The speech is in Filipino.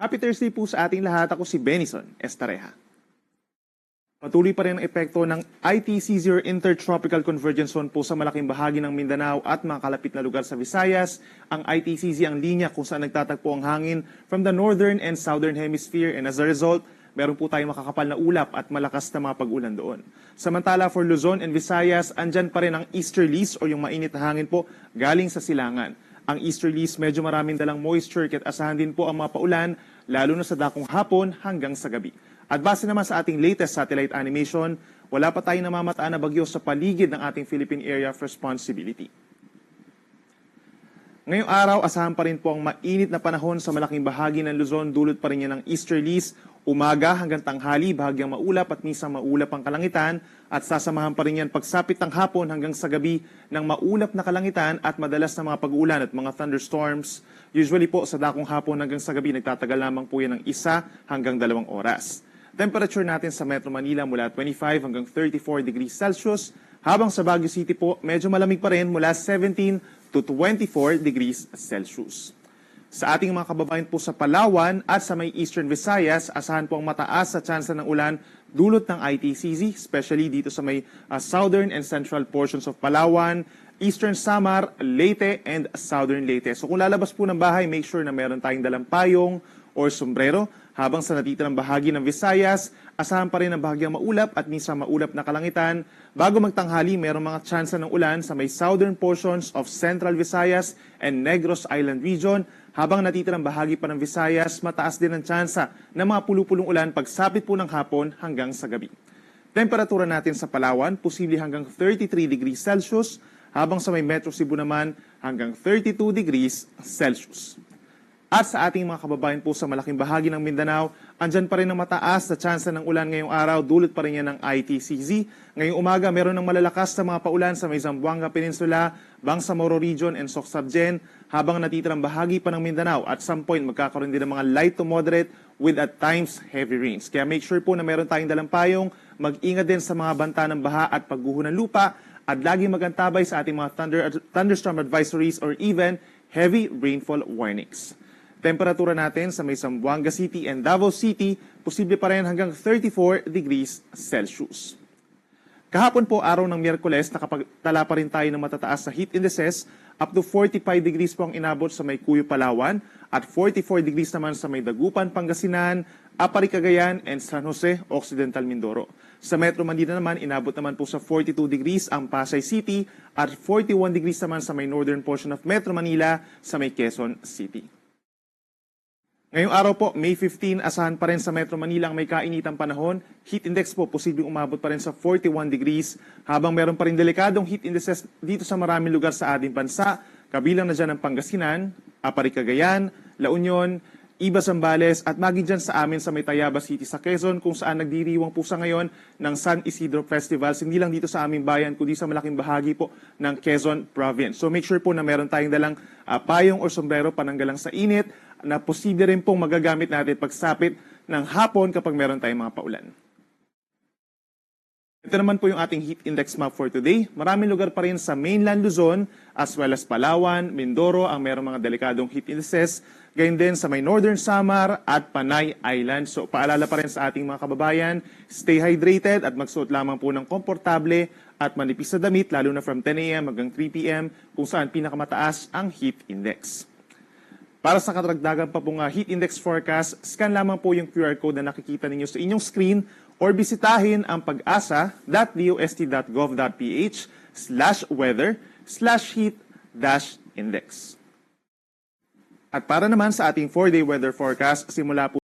Happy Thursday po sa ating lahat. Ako si Benison Estareja. Patuloy pa rin ang epekto ng ITCZ or Intertropical Convergence Zone po sa malaking bahagi ng Mindanao at mga kalapit na lugar sa Visayas. Ang ITCZ ang linya kung saan nagtatagpo ang hangin from the northern and southern hemisphere, and as a result, meron po tayong makakapal na ulap at malakas na mga pag-ulan doon. Samantala for Luzon and Visayas, andyan pa rin ang easterlies o yung mainit na hangin po galing sa silangan. Ang easterlies medyo maraming dalang moisture at asahan din po ang mga paulan lalo na sa dakong hapon hanggang sa gabi. At base naman sa ating latest satellite animation, wala pa tayong namamataan na bagyo sa paligid ng ating Philippine Area of Responsibility. Ngayong araw, asahan pa rin po ang mainit na panahon sa malaking bahagi ng Luzon, dulot pa rin yan ng easterlies. Umaga hanggang tanghali, bahagyang maulap at minsan maulap ang kalangitan, at sasamahan pa rin yan pagsapit ng hapon hanggang sa gabi ng maulap na kalangitan at madalas na mga pag-uulan at mga thunderstorms. Usually po sa dakong hapon hanggang sa gabi, nagtatagal lamang po yan ng 1 hanggang 2 oras. Temperature natin sa Metro Manila mula 25 hanggang 34 degrees Celsius, habang sa Baguio City po medyo malamig pa rin mula 17 to 24 degrees Celsius. Sa ating mga kababayan po sa Palawan at sa may Eastern Visayas, asahan po ang mataas sa tsansa ng ulan dulot ng ITCZ, especially dito sa may southern and central portions of Palawan, Eastern Samar, Leyte, and Southern Leyte. So kung lalabas po ng bahay, make sure na meron tayong dalang payong or sombrero. Habang sa natitirang bahagi ng Visayas, asahan pa rin ang bahagyang maulap at minsan maulap na kalangitan. Bago magtanghali, mayroong mga tsansa ng ulan sa may southern portions of Central Visayas and Negros Island region. Habang natitirang bahagi pa ng Visayas, mataas din ang tsansa ng mga pulupulong ulan pagsapit po ng hapon hanggang sa gabi. Temperatura natin sa Palawan, posible hanggang 33 degrees Celsius, habang sa may Metro Cebu naman hanggang 32 degrees Celsius. At sa ating mga kababayan po sa malaking bahagi ng Mindanao, andyan pa rin ang mataas na tsansa ng ulan ngayong araw, dulot pa rin yan ng ITCZ. Ngayong umaga, meron ng malalakas na mga paulan sa may Zamboanga Peninsula, Bangsamoro Region, and Soc-Sabjen, habang natitirang bahagi pa ng Mindanao. At some point, magkakaroon din ng mga light to moderate with at times heavy rains. Kaya make sure po na meron tayong dalang payong, mag-ingat din sa mga banta ng baha at pagguho ng lupa, at lagi magantabay sa ating mga thunderstorm advisories or even heavy rainfall warnings. Temperatura natin sa may Zamboanga City and Davao City, posible pa rin hanggang 34 degrees Celsius. Kahapon po, araw ng Miyerkules, nakapagtala pa rin tayo ng matataas sa heat indices. Up to 45 degrees po ang inabot sa may Cuyo, Palawan, at 44 degrees naman sa may Dagupan, Pangasinan, Apari, Cagayan, and San Jose, Occidental Mindoro. Sa Metro Manila naman, inabot naman po sa 42 degrees ang Pasay City at 41 degrees naman sa may northern portion of Metro Manila sa may Quezon City. Ngayong araw po, May 15, asahan pa rin sa Metro Manila ang may kainitang panahon. Heat index po, posibleng umabot pa rin sa 41 degrees, habang meron pa rin delikadong heat indices dito sa maraming lugar sa ating bansa. Kabilang na dyan ang Pangasinan, Apari, Cagayan, La Union, Iba, Zambales, at maging dyan sa amin sa may Tayabas City sa Quezon, kung saan nagdiriwang po sa ngayon ng San Isidro Festivals, hindi lang dito sa aming bayan, kundi sa malaking bahagi po ng Quezon Province. So make sure po na meron tayong dalang payong o sombrero pananggalang sa init, na posible rin pong magagamit natin pagsapit ng hapon kapag meron tayong mga paulan. Ito naman po yung ating heat index map for today. Maraming lugar pa rin sa mainland Luzon as well as Palawan, Mindoro ang merong mga delikadong heat indices. Gayun din sa may Northern Samar at Panay Island. So paalala pa rin sa ating mga kababayan, stay hydrated at magsuot lamang po ng komportable at manipis na damit, lalo na from 10 a.m. hanggang 3 p.m. kung saan pinakamataas ang heat index. Para sa katragdagan pa pong heat index forecast, scan lamang po yung QR code na nakikita ninyo sa inyong screen or bisitahin ang pag-asa.dost.gov.ph/weather/heat-index. At para naman sa ating 4-day weather forecast, simula po